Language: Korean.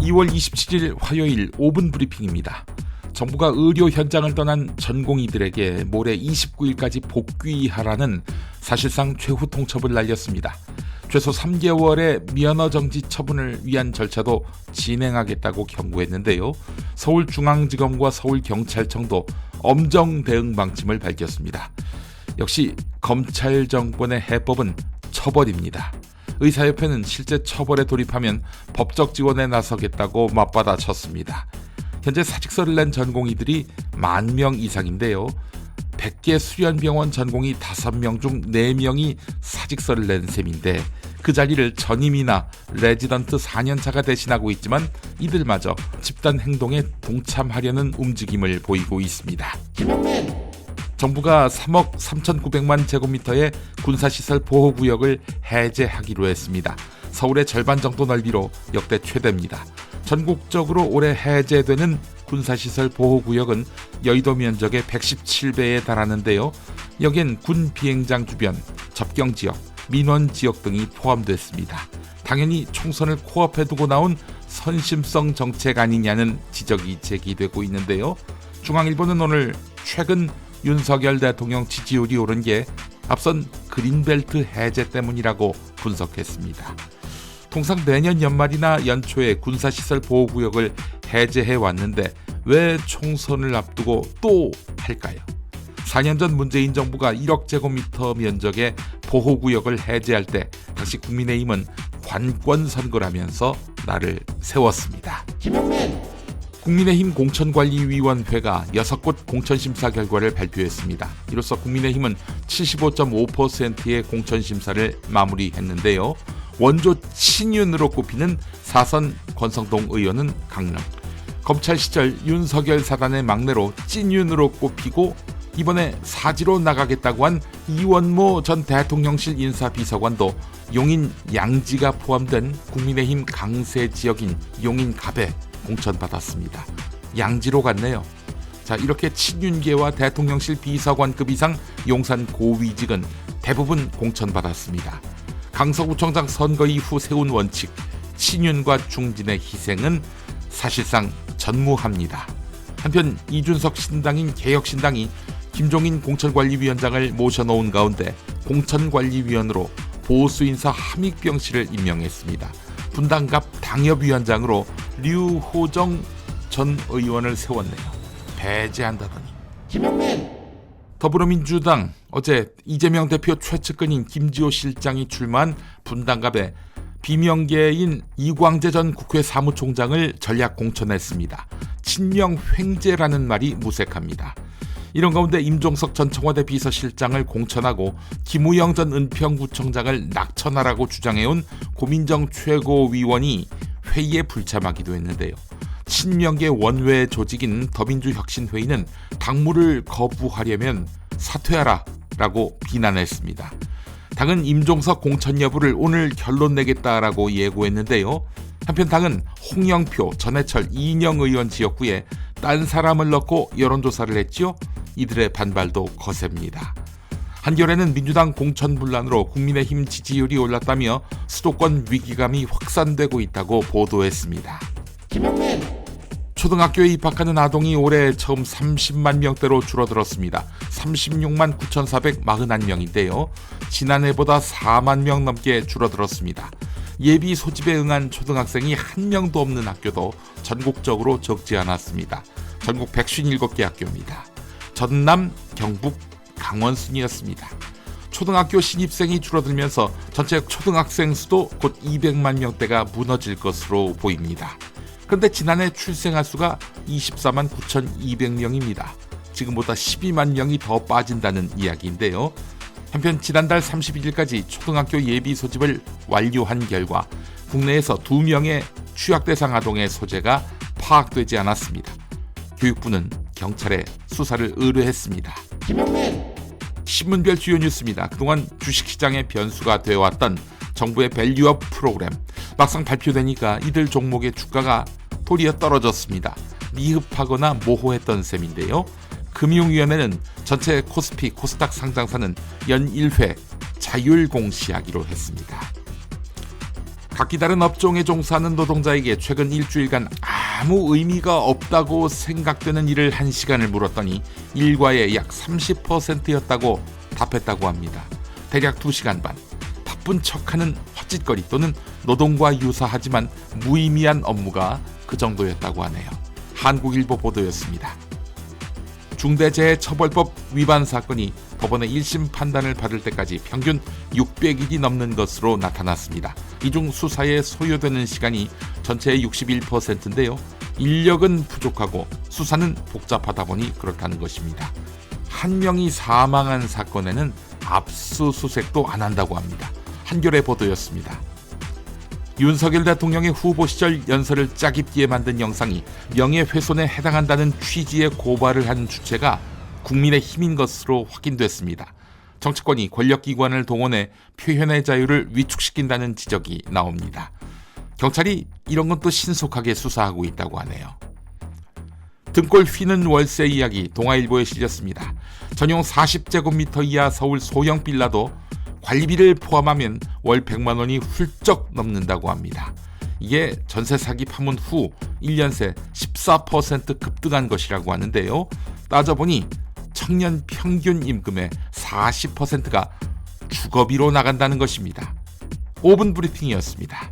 2월 27일 화요일 5분 브리핑입니다. 정부가 의료 현장을 떠난 전공의들에게 모레 29일까지 복귀하라는 사실상 최후 통첩을 날렸습니다. 최소 3개월의 면허 정지 처분을 위한 절차도 진행하겠다고 경고했는데요. 서울중앙지검과 서울경찰청도 엄정 대응 방침을 밝혔습니다. 역시 검찰 정권의 해법은 처벌입니다. 의사협회는 실제 처벌에 돌입하면 법적 지원에 나서겠다고 맞받아쳤습니다. 현재 사직서를 낸 전공의들이 10,000명 이상인데요. 100개 수련병원 전공의 5명 중 4명이 사직서를 낸 셈인데 그 자리를 전임이나 레지던트 4년차가 대신하고 있지만 이들마저 집단 행동에 동참하려는 움직임을 보이고 있습니다. 정부가 3억 3,900만 제곱미터의 군사시설 보호구역을 해제하기로 했습니다. 서울의 절반 정도 넓이로 역대 최대입니다. 전국적으로 올해 해제되는 군사시설 보호구역은 여의도 면적의 117배에 달하는데요. 여긴 군 비행장 주변, 접경지역, 민원지역 등이 포함됐습니다. 당연히 총선을 코앞에 두고 나온 선심성 정책 아니냐는 지적이 제기되고 있는데요. 중앙일보는 오늘 최근 윤석열 대통령 지지율이 오른 게 앞선 그린벨트 해제 때문이라고 분석했습니다. 통상 내년 연말이나 연초에 군사시설 보호구역을 해제해 왔는데 왜 총선을 앞두고 또 할까요? 4년 전 문재인 정부가 1억 제곱미터 면적의 보호구역을 해제할 때 당시 국민의힘은 관권 선거라면서 날을 세웠습니다. 국민의힘 공천관리위원회가 6곳 공천심사 결과를 발표했습니다. 이로써 국민의힘은 75.5%의 공천심사를 마무리했는데요. 원조 친윤으로 꼽히는 4선 권성동 의원은 강릉, 검찰 시절 윤석열 사단의 막내로 찐윤으로 꼽히고 이번에 사지로 나가겠다고 한 이원모 전 대통령실 인사비서관도 용인 양지가 포함된 국민의힘 강세 지역인 용인 갑에 공천받았습니다. 양지로 갔네요. 자, 이렇게 친윤계와 대통령실 비서관급 이상 용산 고위직은 대부분 공천받았습니다. 강서구청장 선거 이후 세운 원칙, 친윤과 중진의 희생은 사실상 전무합니다. 한편 이준석 신당인 개혁신당이 김종인 공천관리위원장을 모셔놓은 가운데 공천관리위원으로 보수인사 함익병 씨를 임명했습니다. 분당갑 당협위원장으로 류호정 전 의원을 세웠네요. 배제한다더니. 더불어민주당 어제 이재명 대표 최측근인 김지호 실장이 출마한 분당갑에 비명계인 이광재 전 국회 사무총장을 전략 공천했습니다. 친명 횡재라는 말이 무색합니다. 이런 가운데 임종석 전 청와대 비서실장을 공천하고 김우영 전 은평구청장을 낙천하라고 주장해온 고민정 최고위원이 회의에 불참하기도 했는데요. 친명계 원외 조직인 더민주혁신회의는 당무를 거부하려면 사퇴하라 라고 비난했습니다. 당은 임종석 공천 여부를 오늘 결론 내겠다라고 예고했는데요. 한편 당은 홍영표, 전해철, 이인영 의원 지역구에 딴 사람을 넣고 여론조사를 했지요. 이들의 반발도 거셉니다. 한겨레는 민주당 공천분란으로 국민의힘 지지율이 올랐다며 수도권 위기감이 확산되고 있다고 보도했습니다. 초등학교에 입학하는 아동이 올해 처음 30만 명대로 줄어들었습니다. 36만 9,441명인데요. 지난해보다 4만 명 넘게 줄어들었습니다. 예비 소집에 응한 초등학생이 한 명도 없는 학교도 전국적으로 적지 않았습니다. 전국 157개 학교입니다. 전남, 경북, 강원 순이었습니다. 초등학교 신입생이 줄어들면서 전체 초등학생 수도 곧 200만 명대가 무너질 것으로 보입니다. 그런데 지난해 출생아 수가 24만 9,200명입니다. 지금보다 12만 명이 더 빠진다는 이야기인데요. 한편 지난달 31일까지 초등학교 예비 소집을 완료한 결과 국내에서 2명의 취약 대상 아동의 소재가 파악되지 않았습니다. 교육부는 경찰에 수사를 의뢰했습니다. 신문별 주요 뉴스입니다. 그동안 주식시장의 변수가 되어왔던 정부의 밸류업 프로그램, 막상 발표되니까 이들 종목의 주가가 도리어 떨어졌습니다. 미흡하거나 모호했던 셈인데요. 금융위원회는 전체 코스피, 코스닥 상장사는 연 1회 자율 공시하기로 했습니다. 각기 다른 업종에 종사하는 노동자에게 최근 일주일간 아무 의미가 없다고 생각되는 일을 한 시간을 물었더니 일과의 약 30%였다고 답했다고 합니다. 대략 2시간 반. 바쁜 척하는 헛짓거리 또는 노동과 유사하지만 무의미한 업무가 그 정도였다고 하네요. 한국일보 보도였습니다. 중대재해처벌법 위반 사건이 법원의 1심 판단을 받을 때까지 평균 600일이 넘는 것으로 나타났습니다. 이 중 수사에 소요되는 시간이 전체의 61%인데요. 인력은 부족하고 수사는 복잡하다 보니 그렇다는 것입니다. 한 명이 사망한 사건에는 압수수색도 안 한다고 합니다. 한겨레 보도였습니다. 윤석열 대통령의 후보 시절 연설을 짜깁기에 만든 영상이 명예훼손에 해당한다는 취지의 고발을 한 주체가 국민의힘인 것으로 확인됐습니다. 정치권이 권력기관을 동원해 표현의 자유를 위축시킨다는 지적이 나옵니다. 경찰이 이런 건 또 신속하게 수사하고 있다고 하네요. 등골 휘는 월세 이야기 동아일보에 실렸습니다. 전용 40제곱미터 이하 서울 소형 빌라도 관리비를 포함하면 월 100만 원이 훌쩍 넘는다고 합니다. 이게 전세 사기 파문 후 1년 새 14% 급등한 것이라고 하는데요. 따져보니 청년 평균 임금의 40%가 주거비로 나간다는 것입니다. 5분 브리핑이었습니다.